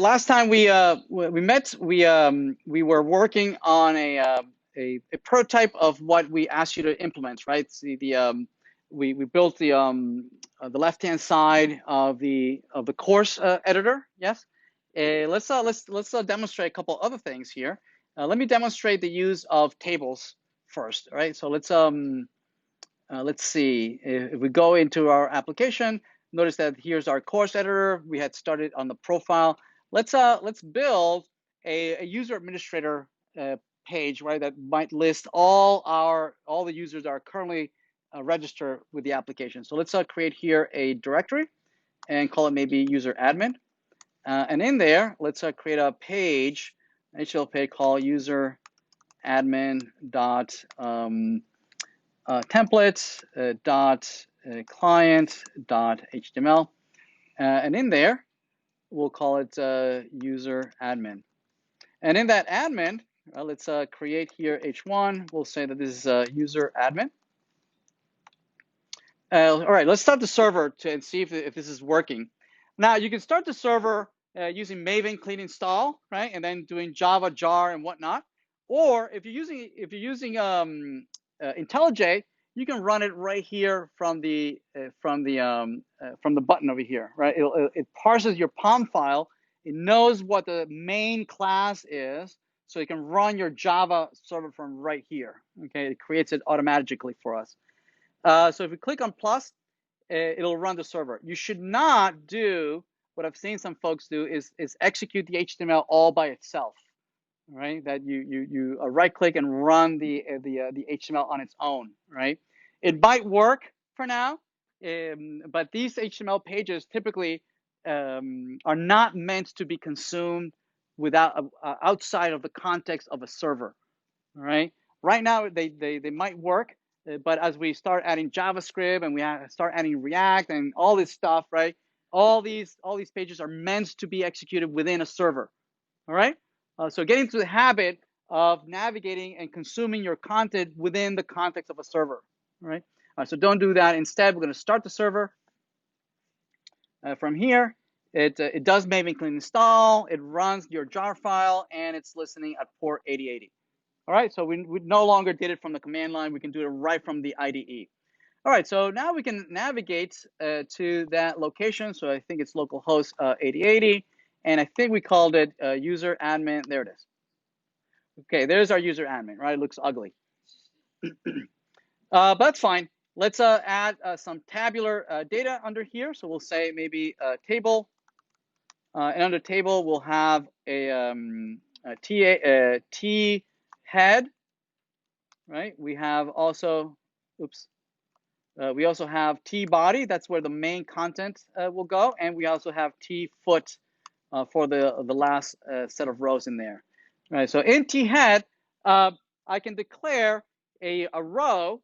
Last time we met, we were working on a prototype of what we asked you to implement, right? See we built the left-hand side of the course editor. Yes. Let's demonstrate a couple other things here. Let me demonstrate the use of tables first. All right. So let's see. If we go into our application, notice that here's our course editor. We had started on the profile. Let's build a user administrator page, right? That might list all the users that are currently registered with the application. So let's create here a directory and call it maybe user admin. And in there, let's create a page, an HTML page called user admin dot templates dot client dot HTML, and in there we'll call it user admin. And in that admin, let's create here h1. We'll say that this is user admin. All right, let's start the server and see if this is working. Now you can start the server using Maven clean install, right, and then doing Java jar and whatnot. Or if you're using IntelliJ, you can run it right here from the button over here, right? It parses your POM file. It knows what the main class is, so you can run your Java server from right here. Okay, it creates it automatically for us. So if we click on plus, it'll run the server. You should not do what I've seen some folks do is execute the HTML all by itself, right? That you right click and run the HTML on its own, right? It might work for now, but these HTML pages typically are not meant to be consumed without outside of the context of a server, right? Right now they might work, but as we start adding JavaScript and we start adding React and all this stuff, right? All these pages are meant to be executed within a server, all right? So get into the habit of navigating and consuming your content within the context of a server, all right? So don't do that. Instead, we're going to start the server. From here, it does Maven clean install, it runs your jar file, and it's listening at port 8080. All right, so we no longer did it from the command line. We can do it right from the IDE. All right, so now we can navigate to that location. So I think it's localhost 8080, and I think we called it user admin. There it is. Okay, there's our user admin, right? It looks ugly. But that's fine. Let's add some tabular data under here. So we'll say maybe table, and under table we'll have a T head, right? We have also, oops, we also have T body. That's where the main content will go, and we also have T foot for the last set of rows in there. All right. So in T head, I can declare a row.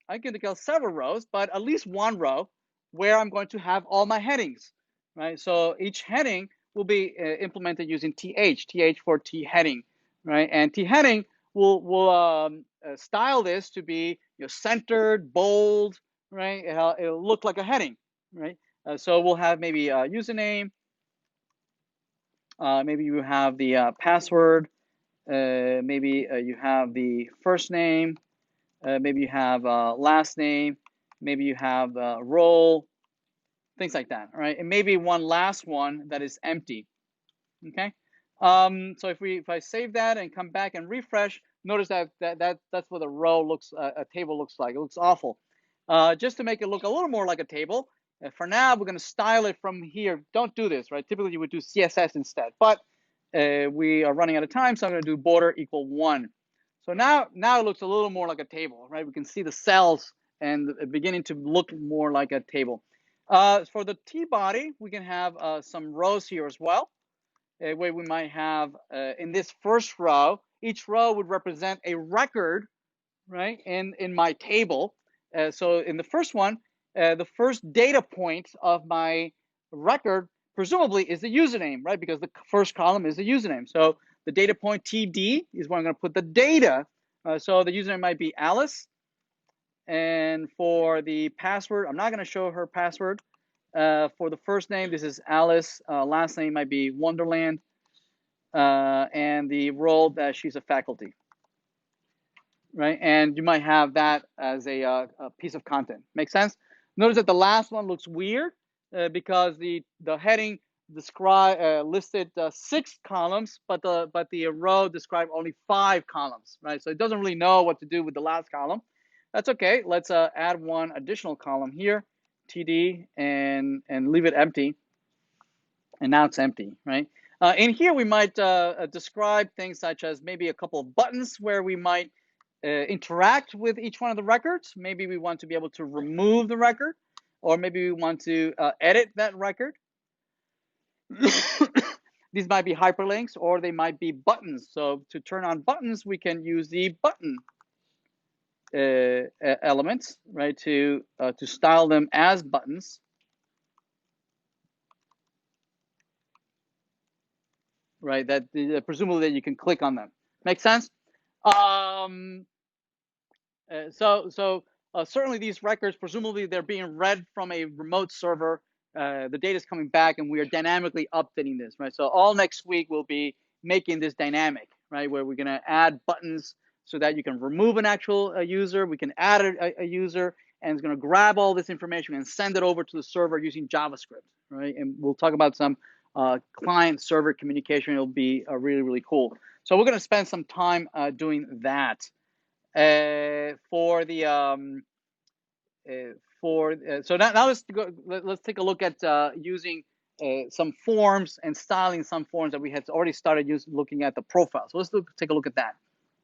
I can declare several rows, but at least one row where I'm going to have all my headings, right? So each heading will be implemented using th for T heading, right? And T heading will style this to be centered, bold, right? It'll look like a heading, right? So we'll have maybe a username, maybe you have the password, maybe you have the first name, maybe you have last name, maybe you have role, things like that, all right? And maybe one last one that is empty, okay? So if I save that and come back and refresh, notice that's what a row looks, a table looks like. It looks awful. Just to make it look a little more like a table, for now we're going to style it from here. Don't do this, right? Typically you would do CSS instead, but we are running out of time, so I'm going to do border equal 1. So now it looks a little more like a table, right? We can see the cells and beginning to look more like a table. For the T body, we can have some rows here as well, where we might have in this first row, each row would represent a record, right, in my table. So in the first one, the first data point of my record presumably is the username, right? Because the first column is the username. So the data point TD is where I'm going to put the data. So the username might be Alice. And for the password, I'm not going to show her password. For the first name, this is Alice. Last name might be Wonderland. And the role that she's a faculty, right? And you might have that as a piece of content. Make sense? Notice that the last one looks weird because the heading listed 6 columns, but the row described only 5 columns, right? So it doesn't really know what to do with the last column. That's okay. Let's add one additional column here, TD, and leave it empty. And now it's empty, right? In here, we might describe things such as maybe a couple of buttons where we might interact with each one of the records. Maybe we want to be able to remove the record, or maybe we want to edit that record. These might be hyperlinks, or they might be buttons. So to turn on buttons, we can use the button elements, right, to style them as buttons. Right, that presumably that you can click on them. Make sense? Certainly these records, presumably they're being read from a remote server. The data is coming back, and we are dynamically updating this, right? So all next week we'll be making this dynamic, right, where we're going to add buttons so that you can remove an actual user, we can add a user, and it's going to grab all this information and send it over to the server using JavaScript, right? And we'll talk about some client-server communication. It'll be really, really cool. So we're going to spend some time doing that. So now let's take a look at using some forms and styling some forms that we had already started looking at the profile. So let's take a look at that.